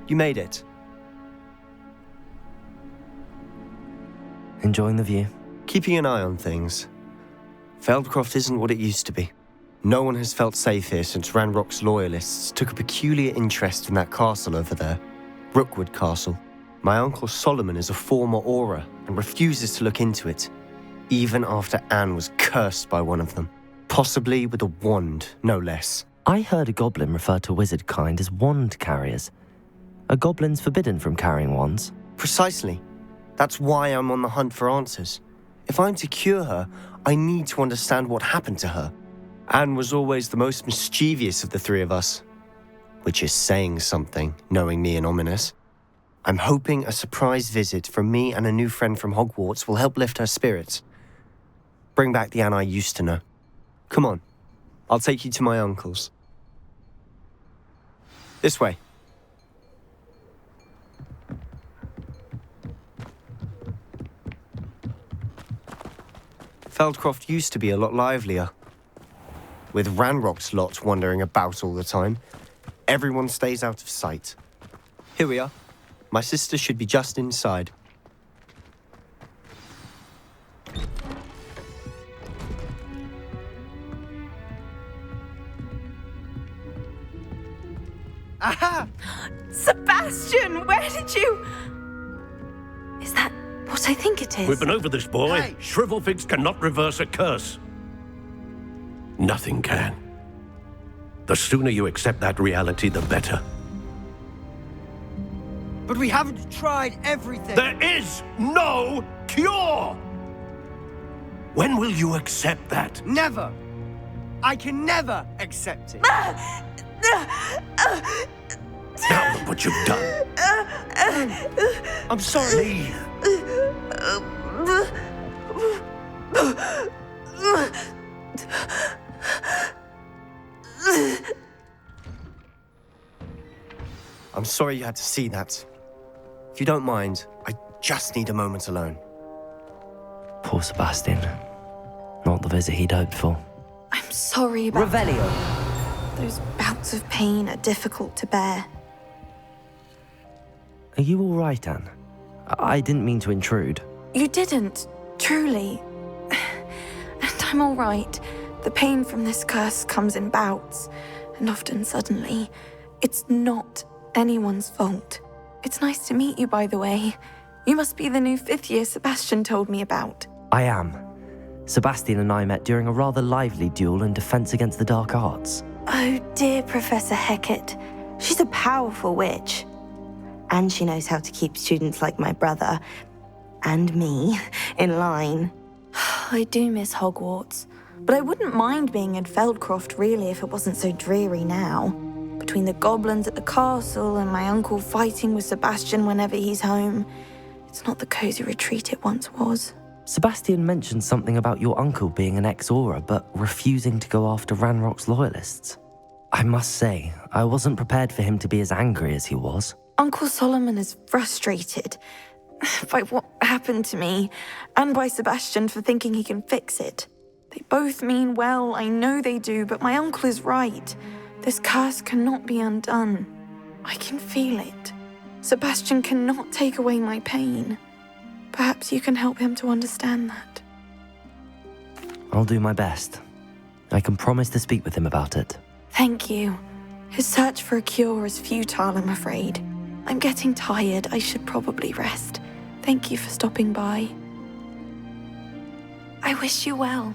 You made it. Enjoying the view? Keeping an eye on things. Feldcroft isn't what it used to be. No one has felt safe here since Ranrock's loyalists took a peculiar interest in that castle over there, Rookwood Castle. My uncle Solomon is a former Auror and refuses to look into it, even after Anne was cursed by one of them. Possibly with a wand, no less. I heard a goblin refer to wizard kind as wand carriers. Are goblins forbidden from carrying wands? Precisely. That's why I'm on the hunt for answers. If I'm to cure her, I need to understand what happened to her. Anne was always the most mischievous of the three of us. Which is saying something, knowing me and Ominous. I'm hoping a surprise visit from me and a new friend from Hogwarts will help lift her spirits. Bring back the Anne I used to know. Come on, I'll take you to my uncle's. This way. Feldcroft used to be a lot livelier. With Ranrock's lot wandering about all the time, everyone stays out of sight. Here we are. My sister should be just inside. Aha! Sebastian, where did you... Is that what I think it is? We've been over this, boy. Hey. Shrivelfigs cannot reverse a curse. Nothing can. The sooner you accept that reality, the better. But we haven't tried everything. There is no cure! When will you accept that? Never. I can never accept it. Now look what you've done. I'm sorry. Leave. I'm sorry you had to see that. If you don't mind, I just need a moment alone. Poor Sebastian. Not the visit he'd hoped for. I'm sorry about those bouts of pain are difficult to bear. Are you all right, Anne? I didn't mean to intrude. You didn't, truly. And I'm all right. The pain from this curse comes in bouts, and often suddenly. It's not anyone's fault. It's nice to meet you, by the way. You must be the new fifth year Sebastian told me about. I am. Sebastian and I met during a rather lively duel in defense against the dark arts. Oh, dear Professor Hecat. She's a powerful witch. And she knows how to keep students like my brother, and me, in line. I do miss Hogwarts, but I wouldn't mind being in Feldcroft, really, if it wasn't so dreary now. Between the goblins at the castle and my uncle fighting with Sebastian whenever he's home, it's not the cozy retreat it once was. Sebastian mentioned something about your uncle being an ex-Auror, but refusing to go after Ranrock's loyalists. I must say, I wasn't prepared for him to be as angry as he was. Uncle Solomon is frustrated by what happened to me, and by Sebastian for thinking he can fix it. They both mean well, I know they do, but my uncle is right. This curse cannot be undone. I can feel it. Sebastian cannot take away my pain. Perhaps you can help him to understand that. I'll do my best. I can promise to speak with him about it. Thank you. His search for a cure is futile, I'm afraid. I'm getting tired. I should probably rest. Thank you for stopping by. I wish you well.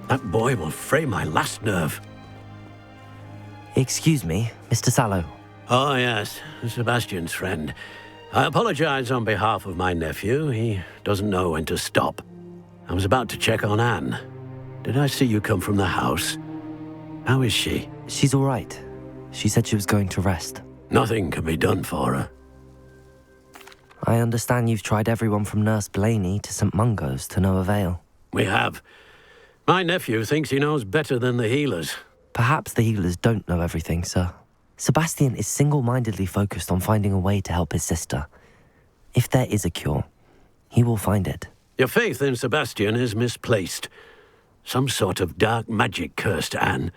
That boy will fray my last nerve. Excuse me, Mr. Sallow. Oh, yes, Sebastian's friend. I apologize on behalf of my nephew. He doesn't know when to stop. I was about to check on Anne. Did I see you come from the house? How is she? She's all right. She said she was going to rest. Nothing can be done for her. I understand you've tried everyone from Nurse Blaney to St. Mungo's to no avail. We have. My nephew thinks he knows better than the healers. Perhaps the healers don't know everything, sir. Sebastian is single-mindedly focused on finding a way to help his sister. If there is a cure, he will find it. Your faith in Sebastian is misplaced. Some sort of dark magic cursed Anne,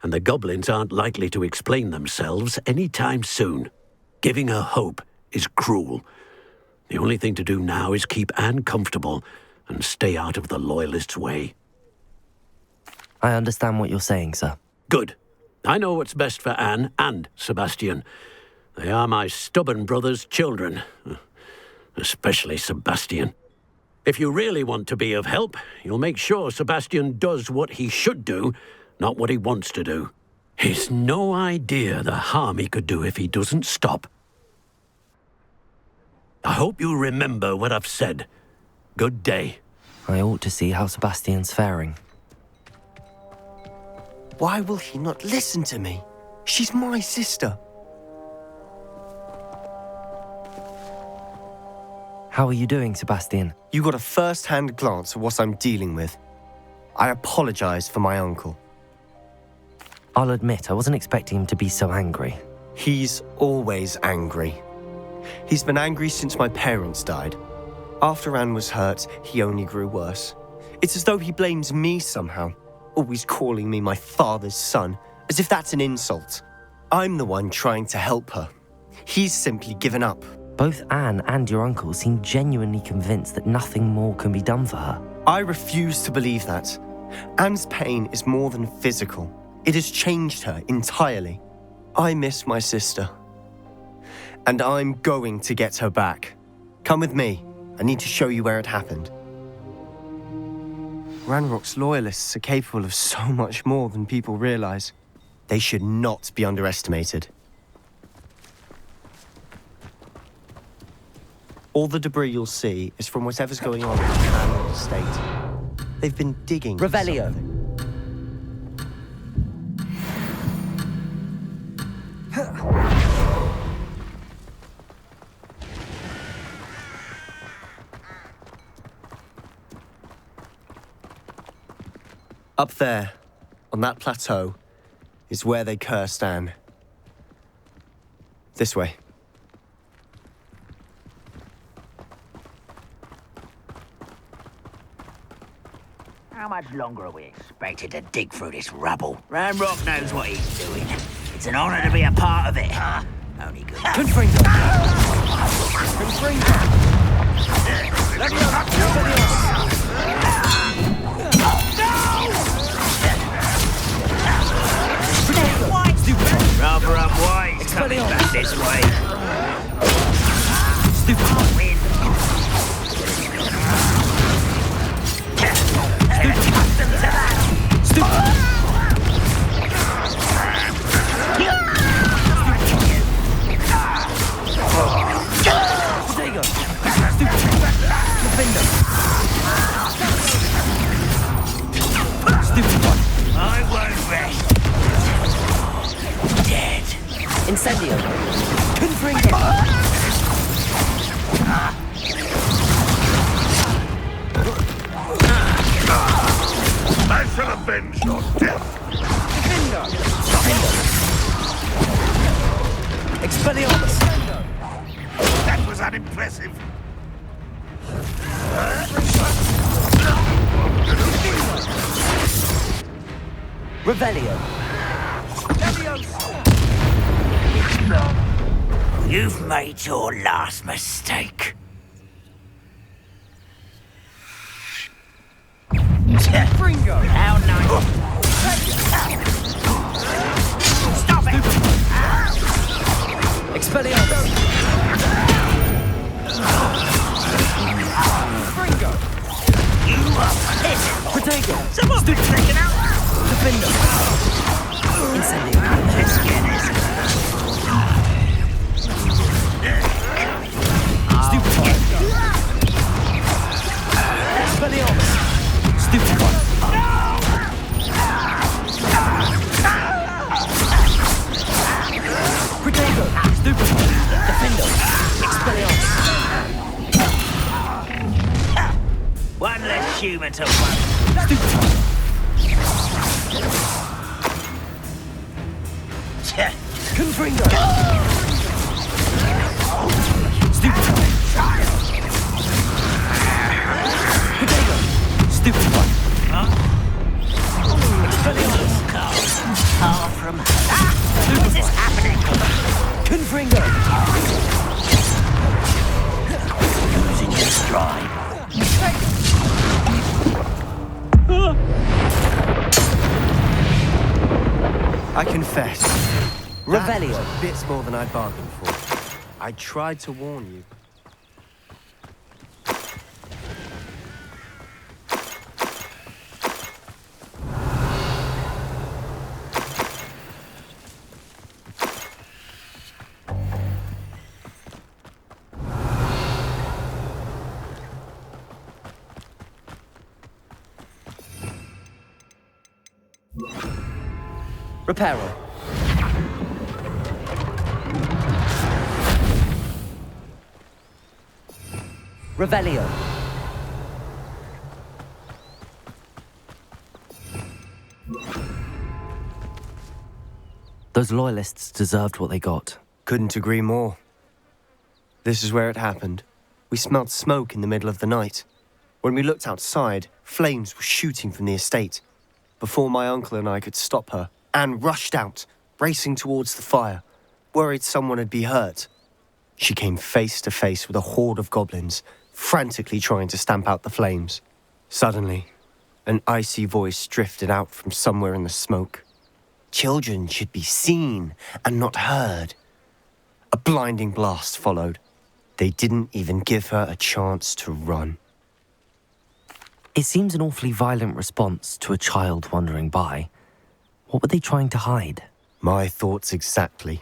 and the goblins aren't likely to explain themselves any time soon. Giving her hope is cruel. The only thing to do now is keep Anne comfortable and stay out of the Loyalists' way. I understand what you're saying, sir. Good. I know what's best for Anne and Sebastian. They are my stubborn brother's children. Especially Sebastian. If you really want to be of help, you'll make sure Sebastian does what he should do, not what he wants to do. He's no idea the harm he could do if he doesn't stop. I hope you remember what I've said. Good day. I ought to see how Sebastian's faring. Why will he not listen to me? She's my sister. How are you doing, Sebastian? You got a first-hand glance at what I'm dealing with. I apologize for my uncle. I'll admit, I wasn't expecting him to be so angry. He's always angry. He's been angry since my parents died. After Anne was hurt, he only grew worse. It's as though he blames me somehow, always calling me my father's son, as if that's an insult. I'm the one trying to help her. He's simply given up. Both Anne and your uncle seem genuinely convinced that nothing more can be done for her. I refuse to believe that. Anne's pain is more than physical. It has changed her entirely. I miss my sister. And I'm going to get her back. Come with me. I need to show you where it happened. Ranrock's loyalists are capable of so much more than people realize. They should not be underestimated. All the debris you'll see is from whatever's going on in the Ranrock estate. They've been digging for Revelio. something. Up there, on that plateau, is where they cursed Anne. This way. How much longer are we expected to dig through this rubble? Ranrock knows what he's doing. It's an honor to be a part of it. Only good. Confringo. Rather unwise coming back this way. Stupid win. Accustomed to that. Stupid. I won't rest. Dead. Incendio. Confringo. I shall avenge your death. Expelliarmus. That was unimpressive. Revelio. You've made your last mistake. Fringo. How nice. Stop it! Expelliarmus. Fringo. You are pissed. Protego. Someone's been taken out. Defender. Incendio. Let's get it. Stupefy. Expelliarmus. Stupefy. Protego. Stupefy. Defender. Expelliarmus. One less human to worry. Stupefy. Confringo! Stupid one! Potato! Stupid one! Far from What is happening? Confringo! Losing your stride. I confess. Revelio. That was bits more than I bargained for. I tried to warn you. Reparo. Revelio. Those loyalists deserved what they got. Couldn't agree more. This is where it happened. We smelled smoke in the middle of the night. When we looked outside, flames were shooting from the estate. Before my uncle and I could stop her, Anne rushed out, racing towards the fire, worried someone had been hurt. She came face to face with a horde of goblins, frantically trying to stamp out the flames. Suddenly, an icy voice drifted out from somewhere in the smoke. Children should be seen and not heard. A blinding blast followed. They didn't even give her a chance to run. It seems an awfully violent response to a child wandering by. What were they trying to hide? My thoughts exactly.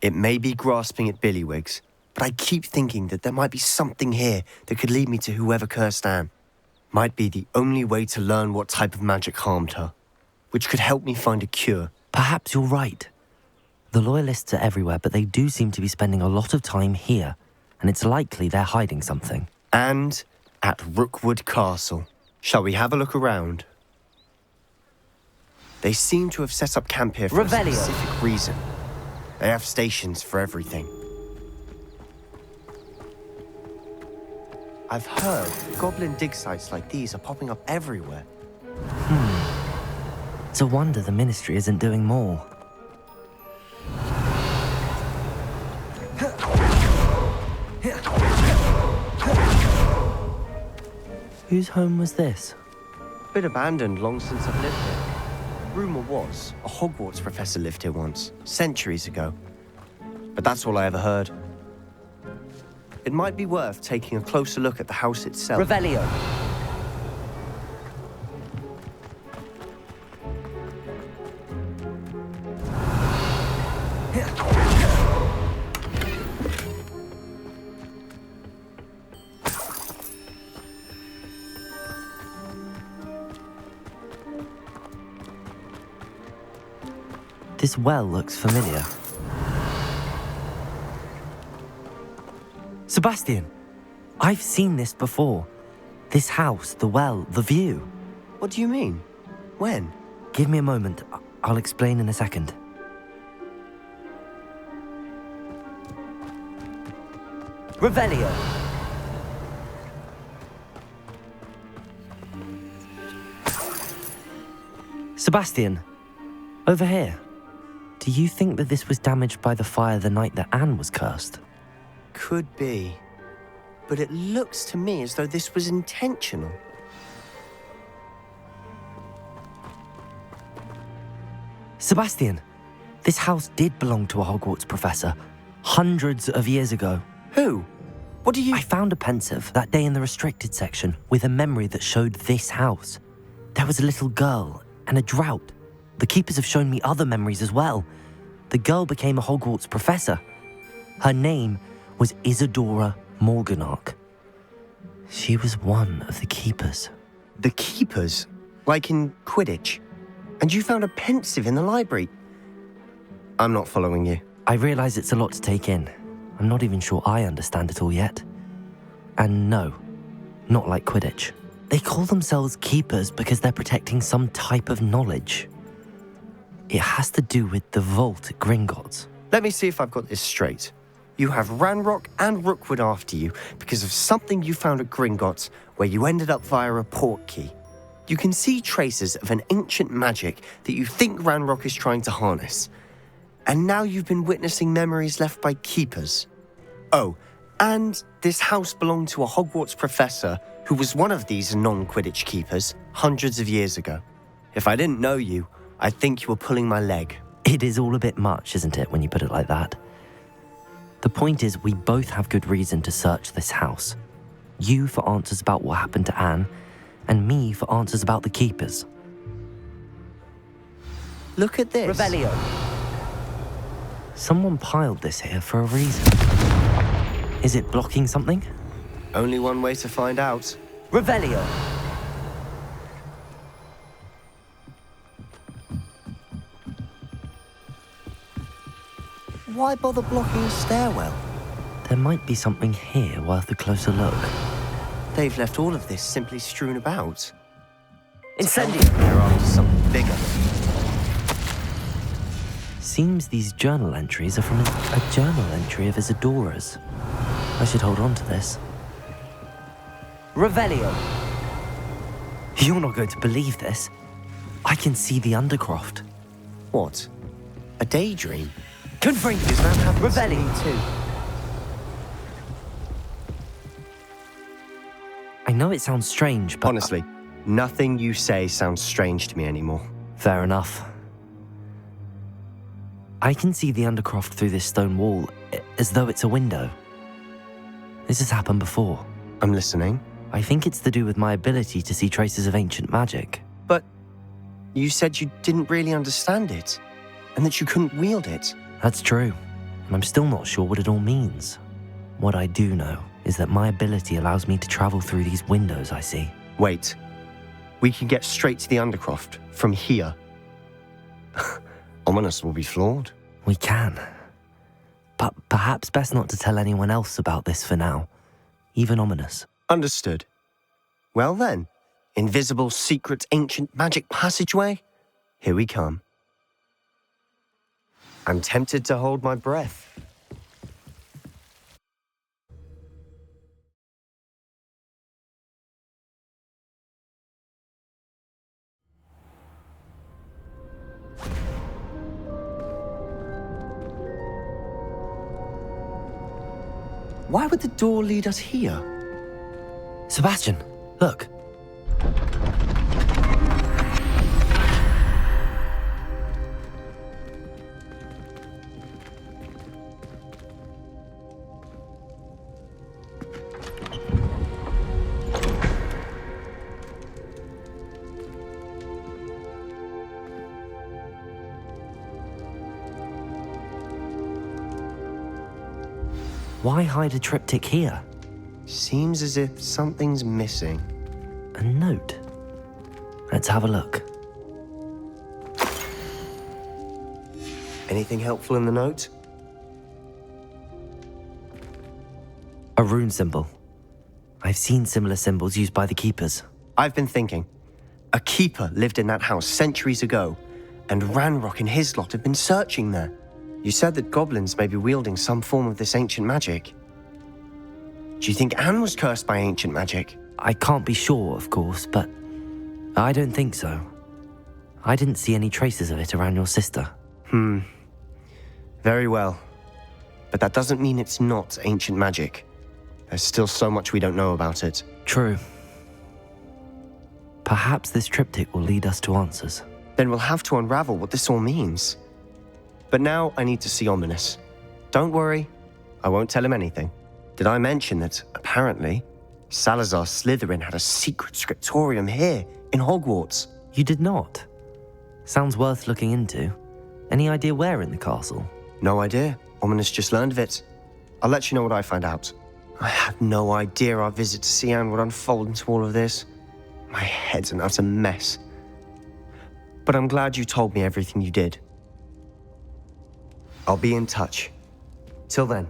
It may be grasping at billywhigs, but I keep thinking that there might be something here that could lead me to whoever cursed Anne. Might be the only way to learn what type of magic harmed her, which could help me find a cure. Perhaps you're right. The loyalists are everywhere, but they do seem to be spending a lot of time here, and it's likely they're hiding something. And at Rookwood Castle. Shall we have a look around? They seem to have set up camp here for Revelio. a specific reason. They have stations for everything. I've heard goblin dig sites like these are popping up everywhere. It's a wonder the Ministry isn't doing more. Whose home was this? Been abandoned long since I've lived here. Rumour was a Hogwarts professor lived here once, centuries ago. But that's all I ever heard. It might be worth taking a closer look at the house itself. Revelio. This well looks familiar. Sebastian, I've seen this before. This house, the well, the view. What do you mean? When? Give me a moment. I'll explain in a second. Revelio. Sebastian, over here. Do you think that this was damaged by the fire the night that Anne was cursed? Could be. But it looks to me as though this was intentional. Sebastian, this house did belong to a Hogwarts professor, hundreds of years ago. Who? What do you... I found a pensive that day in the restricted section with a memory that showed this house. There was a little girl and a drought. The keepers have shown me other memories as well. The girl became a Hogwarts professor. Her name was Isadora Morganach. She was one of the keepers. The keepers? Like in Quidditch? And you found a pensive in the library? I'm not following you. I realize it's a lot to take in. I'm not even sure I understand it all yet. And no, not like Quidditch. They call themselves keepers because they're protecting some type of knowledge. It has to do with the vault at Gringotts. Let me see if I've got this straight. You have Ranrock and Rookwood after you because of something you found at Gringotts, where you ended up via a port key. You can see traces of an ancient magic that you think Ranrock is trying to harness. And now you've been witnessing memories left by keepers. Oh, and this house belonged to a Hogwarts professor who was one of these non-Quidditch keepers hundreds of years ago. If I didn't know you, I'd think you were pulling my leg. It is all a bit much, isn't it, when you put it like that? The point is, we both have good reason to search this house. You for answers about what happened to Anne, and me for answers about the keepers. Look at this. Revelio. Someone piled this here for a reason. Is it blocking something? Only one way to find out. Revelio. Why bother blocking a stairwell? There might be something here worth a closer look. They've left all of this simply strewn about. Incendio! They're after something bigger. Seems these journal entries are from a journal entry of Isadora's. I should hold on to this. Revelio! You're not going to believe this. I can see the Undercroft. What? A daydream? Confirm Does that happen to Revelio. me too? I know it sounds strange, but... Honestly, nothing you say sounds strange to me anymore. Fair enough. I can see the Undercroft through this stone wall, as though it's a window. This has happened before. I'm listening. I think it's to do with my ability to see traces of ancient magic. But you said you didn't really understand it, and that you couldn't wield it. That's true, and I'm still not sure what it all means. What I do know is that my ability allows me to travel through these windows I see. Wait. We can get straight to the Undercroft from here. Ominous will be flawed. We can. But perhaps best not to tell anyone else about this for now. Even Ominous. Understood. Well then, invisible, secret, ancient magic passageway? Here we come. I'm tempted to hold my breath. Why would the door lead us here? Sebastian, look. Why hide a triptych here? Seems as if something's missing. A note. Let's have a look. Anything helpful in the note? A rune symbol. I've seen similar symbols used by the keepers. I've been thinking. A keeper lived in that house centuries ago, and Ranrock and his lot have been searching there. You said that goblins may be wielding some form of this ancient magic. Do you think Anne was cursed by ancient magic? I can't be sure, of course, but I don't think so. I didn't see any traces of it around your sister. Very well. But that doesn't mean it's not ancient magic. There's still so much we don't know about it. True. Perhaps this triptych will lead us to answers. Then we'll have to unravel what this all means. But now I need to see Ominous. Don't worry, I won't tell him anything. Did I mention that, apparently, Salazar Slytherin had a secret scriptorium here in Hogwarts? You did not? Sounds worth looking into. Any idea where in the castle? No idea. Ominous just learned of it. I'll let you know what I find out. I had no idea our visit to see Anne would unfold into all of this. My head's an utter mess. But I'm glad you told me everything you did. I'll be in touch. Till then.